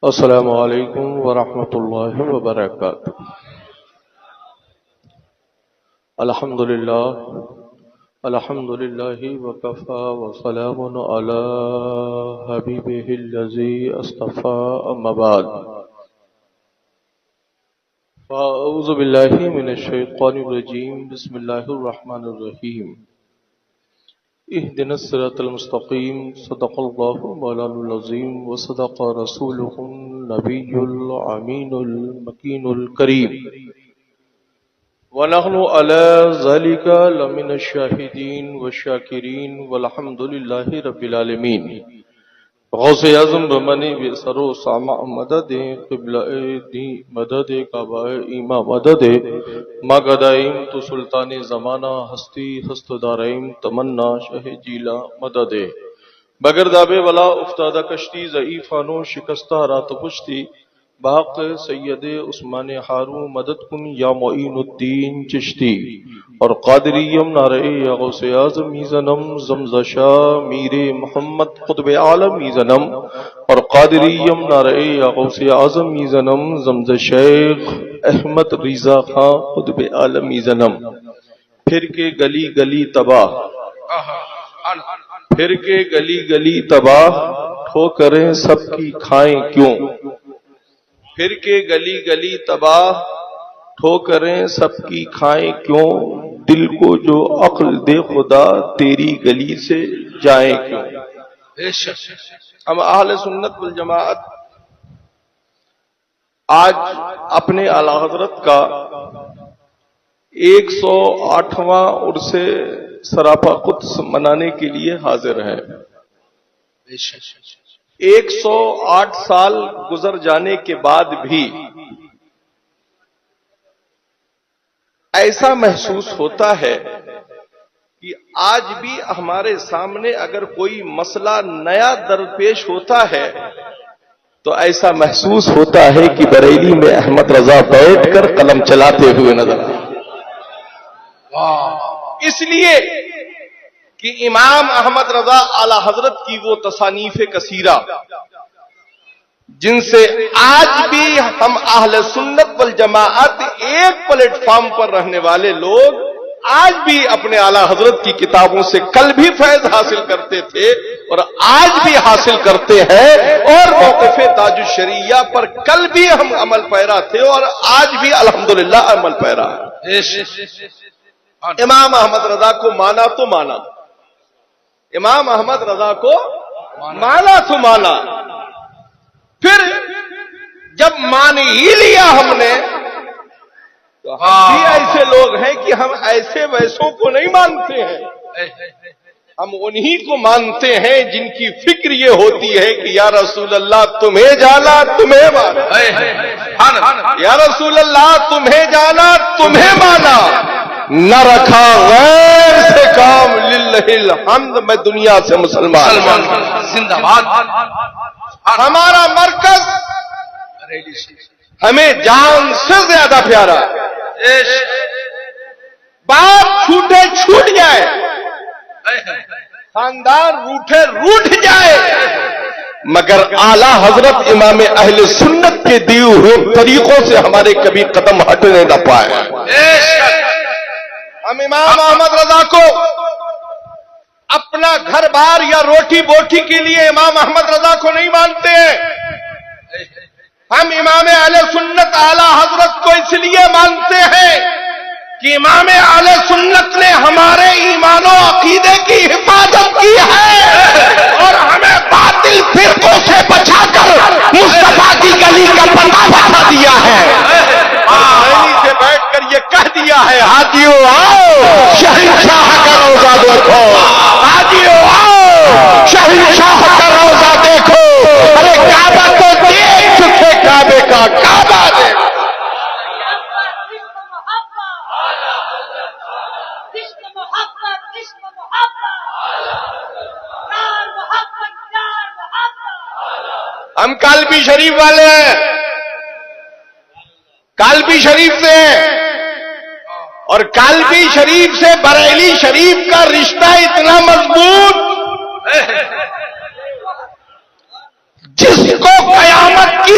السلام علیکم ورحمۃ اللہ وبرکاتہ۔ الحمد للہ وکفی وسلام علی حبیبہ الذی اصطفی، اما بعد فاعوذ باللہ من الشیطان الرجیم، بسم اللہ الرحمن الرحیم۔ اهدنا الصراط المستقیم، صدق اللہ مولانا العظیم وصدق رسولہ النبی الامین المکین الکریم، ونحن علی ذلک لمن الشاہدین والشاکرین والحمد للہ رب العالمین۔ غوث اعظم بمنی بسر و سامع مدد، قبلہ دی مدد، کعبہ ایمہ مدد، مگدائیم تو سلطان زمانہ، ہستی ہست دارائیم تمنا شہ جیلا مدد۔ بگر دابے ولا افتادہ کشتی، ضعیفانو شکستہ رات پشتی، باق سید عثمان ہارون مدد کن یا معین الدین چشتی۔ اور قادریم نعرہ یا غوث اعظم میزنم، زمزشا میر محمد قطب عالم میزنم۔ اور قادریم نعرہ یا غوث اعظم میزنم، زمز شیخ احمد رضا خان قطب عالم میزنم۔ پھر کے گلی گلی تباہ، پھر کے گلی گلی تباہ، ٹھوکریں سب کی کھائیں کیوں؟ پھر کے گلی گلی تباہ، ٹھوکریں سب کی کھائیں کیوں؟ دل کو جو عقل دے خدا، تیری گلی سے جائیں کیوں؟ ہم اہل سنت والجماعت آج اپنے اعلیٰ حضرت کا 108واں عرس سراپا قدس منانے کے لیے حاضر ہیں۔ 108 سال گزر جانے کے بعد بھی ایسا محسوس ہوتا ہے کہ آج بھی ہمارے سامنے اگر کوئی مسئلہ نیا درپیش ہوتا ہے تو ایسا محسوس ہوتا ہے کہ بریلی میں احمد رضا بیٹھ کر قلم چلاتے ہوئے نظر آئے۔ اس لیے کہ امام احمد رضا اعلی حضرت کی وہ تصانیف کثیرہ جن سے آج بھی ہم اہل سنت والجماعت ایک پلیٹ فارم پر رہنے والے لوگ آج بھی اپنے اعلی حضرت کی کتابوں سے کل بھی فیض حاصل کرتے تھے اور آج بھی حاصل کرتے ہیں، اور موقف تاج الشریعہ پر کل بھی ہم عمل پیرا تھے اور آج بھی الحمدللہ عمل پیرا ہے۔ امام احمد رضا کو مانا تو مانا، امام احمد رضا کو مانا تو مانا، پھر جب مان ہی لیا ہم نے تو ہم بھی ایسے لوگ ہیں کہ ہم ایسے ویسوں کو نہیں مانتے ہیں، ہم انہی کو مانتے ہیں جن کی فکر یہ ہوتی ہے کہ یا رسول اللہ تمہیں جانا تمہیں مانا، یا رسول اللہ تمہیں جانا تمہیں مانا، نہ رکھا غیر سے کام، للہ الحمد میں دنیا سے مسلمان زندہ باد۔ ہمارا مرکز ہمیں جان سے زیادہ پیارا ہے، بات چھوٹے چھوٹ جائے، خاندان روٹے روٹ جائے، مگر اعلی حضرت امام اہل سنت کے دیے ہوئے طریقوں سے ہمارے کبھی قدم ہٹنے نہ پائے۔ ہم امام احمد رضا کو اپنا گھر بار یا روٹی بوٹی کے لیے امام احمد رضا کو نہیں مانتے ہیں، ہم امام اہل سنت اعلی حضرت کو اس لیے مانتے ہیں کہ امام اہل سنت نے ہمارے ایمان و عقیدے کی حفاظت کی ہے اور ہمیں باطل فرقوں سے بچا کر مصطفیٰ کی گلی کا پتہ بتا دیا ہے۔ سے بیٹھ کر یہ کہہ دیا ہے، ہاتھیوں آؤ شہنشاہ کا روزہ دیکھو، ہاتھیوں آؤ شہنشاہ کا روزہ دیکھو، ارے کعبہ تو دیکھ چکے، کعبے کا کعبہ دیکھو۔ ہم کالپی شریف والے ہیں، کالپی شریف سے، اور کالپی شریف سے بریلی شریف کا رشتہ اتنا مضبوط جس کو قیامت کی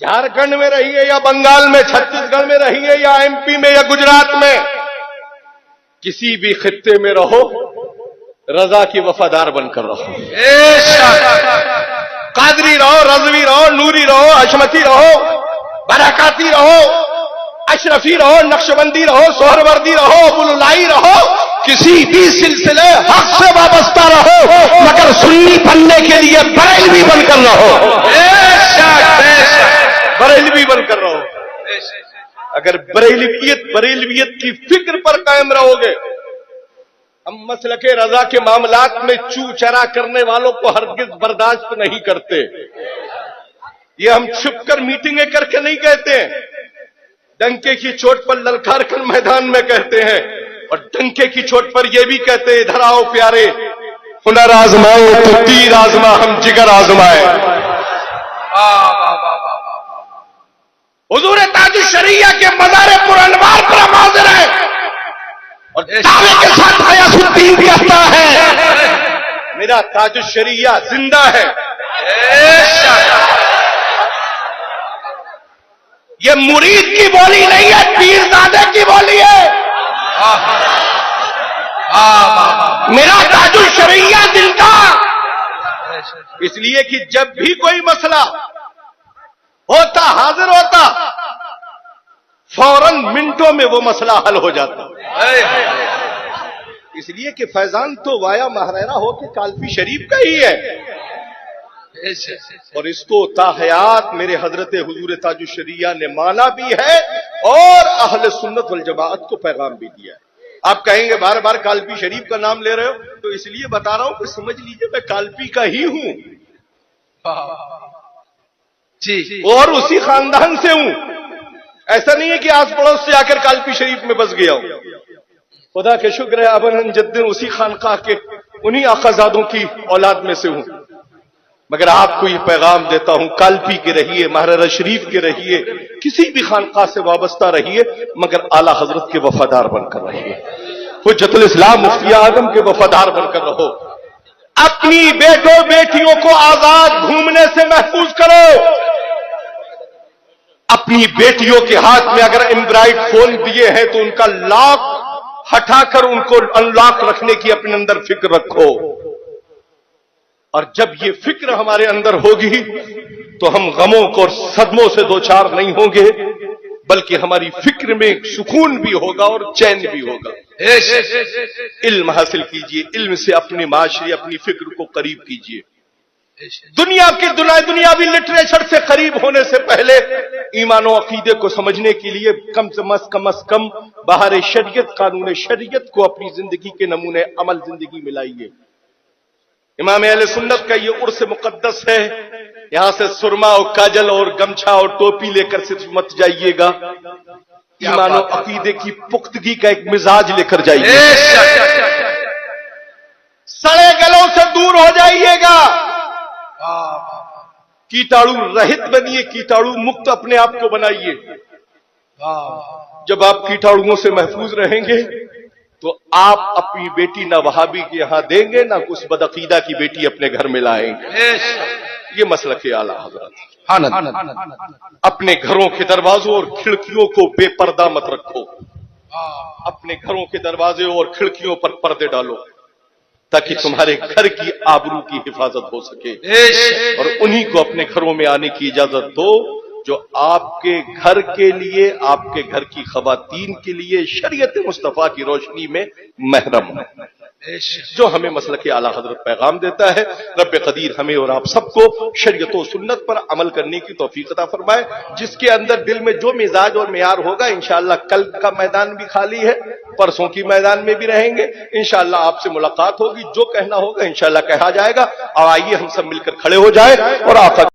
جھارکھنڈ میں رہیے یا بنگال میں، چھتیس گڑھ میں رہیے یا MP میں یا گجرات میں، کسی بھی خطے میں رہو، رضا کی وفادار بن کر رہو۔ قادری رہو، رضوی رہو، نوری رہو، حشمتی رہو، برکاتی رہو، اشرفی رہو، نقشبندی رہو، سہروردی رہو، ابوالعلائی رہو، کسی بھی سلسلے حق سے وابستہ رہو، مگر سنی بننے کے لیے بریلوی بن کر رہو، بریلوی بن کر رہو۔ اگر بریلویت کی فکر پر قائم رہو گے، ہم مسلک رضا کے معاملات میں چو چرا کرنے والوں کو ہرگز برداشت نہیں کرتے۔ یہ ہم چھپ کر میٹنگیں کر کے نہیں کہتے ہیں، ڈنکے کی چوٹ پر للکار کر میدان میں کہتے ہیں، اور ڈنکے کی چوٹ پر یہ بھی کہتے ہیں ادھر آؤ پیارے، ہنر آزمائے تو تیر آزما، ہم جگر آزمائے۔ حضور تاج الشریعہ کے مزار پر انوار پر ہم حاضر ہیں، اور دعوے کے ساتھ غیاث الدین بھی آتا ہے، میرا تاج الشریعہ زندہ ہے۔ یہ مرید کی بولی نہیں ہے، پیرزادے کی بولی ہے۔ میرا تاج الشریعہ زندہ، اس لیے کہ جب بھی کوئی مسئلہ ہوتا، حاضر ہوتا، فوراً منٹوں میں وہ مسئلہ حل ہو جاتا۔ اس لیے کہ فیضان تو وایا مہریرا ہو کے کالپی شریف کا ہی ہے، اور اس کو تا حیات میرے حضرت حضور تاج الشریعہ نے مانا بھی ہے، اور اہل سنت والجماعت کو پیغام بھی دیا ہے۔ آپ کہیں گے بار بار کالپی شریف کا نام لے رہے ہو، تو اس لیے بتا رہا ہوں کہ سمجھ لیجئے میں کالپی کا ہی ہوں، اور اسی خاندان سے ہوں۔ ایسا نہیں ہے کہ آس پڑوس سے آ کر کالپی شریف میں بس گیا ہوں، خدا کے شکر ہے ابن جد اسی خانقاہ کے انہی آقازادوں کی اولاد میں سے ہوں۔ مگر آپ کو یہ پیغام دیتا ہوں، کالپی کے رہیے، مہریرا شریف کے رہیے، کسی بھی خانقاہ سے وابستہ رہیے، مگر اعلی حضرت کے وفادار بن کر رہیے، حجت الاسلام مفتی اعظم کے وفادار بن کر رہو۔ اپنی بیٹوں بیٹیوں کو آزاد گھومنے سے محفوظ کرو۔ اپنی بیٹیوں کے ہاتھ میں اگر اینڈرائڈ فون دیے ہیں تو ان کا لاک ہٹا کر ان کو ان لاک رکھنے کی اپنے اندر فکر رکھو، اور جب یہ فکر ہمارے اندر ہوگی تو ہم غموں کو اور صدموں سے دوچار نہیں ہوں گے، بلکہ ہماری فکر میں سکون بھی ہوگا اور چین بھی ہوگا۔ علم حاصل کیجئے، علم سے اپنے معاشرے، اپنی فکر کو قریب کیجئے۔ دنیاوی لٹریچر سے قریب ہونے سے پہلے ایمان و عقیدے کو سمجھنے کے لیے کم از کم بہار شریعت، قانون شریعت کو اپنی زندگی کے نمونے عمل زندگی میں لائیے۔ امام اہل سنت کا یہ عرس مقدس ہے، یہاں سے سرما اور کاجل اور گمچھا اور ٹوپی لے کر صرف مت جائیے گا، ایمان و عقیدے کی پختگی کا ایک مزاج لے کر جائیے، سڑے گلوں سے دور ہو جائیے گا، کیٹاڑو رہت بنیے، کیٹاڑو مکت اپنے آپ کو بنائیے۔ جب آپ کیٹاڑوؤں سے محفوظ رہیں گے تو آپ اپنی بیٹی نہ وہابی کے یہاں دیں گے، نہ کچھ بدعقیدہ کی بیٹی اپنے گھر میں لائیں گے۔ یہ مسلک اعلیٰ حضرت۔ اپنے گھروں کے دروازوں اور کھڑکیوں کو بے پردہ مت رکھو، اپنے گھروں کے دروازے اور کھڑکیوں پر پردے ڈالو، تاکہ تمہارے گھر کی آبرو کی حفاظت ہو سکے، اور انہی کو اپنے گھروں میں آنے کی اجازت دو جو آپ کے گھر کے لیے، آپ کے گھر کی خواتین کے لیے شریعت مصطفیٰ کی روشنی میں محرم ہے، جو ہمیں مسلک اعلیٰ حضرت پیغام دیتا ہے۔ رب قدیر ہمیں اور آپ سب کو شریعت و سنت پر عمل کرنے کی توفیق عطا فرمائے۔ جس کے اندر دل میں جو مزاج اور معیار ہوگا، انشاءاللہ کل کا میدان بھی خالی ہے، پرسوں کی میدان میں بھی رہیں گے، انشاءاللہ آپ سے ملاقات ہوگی، جو کہنا ہوگا انشاءاللہ کہا جائے گا۔ اور آئیے ہم سب مل کر کھڑے ہو جائیں اور آقا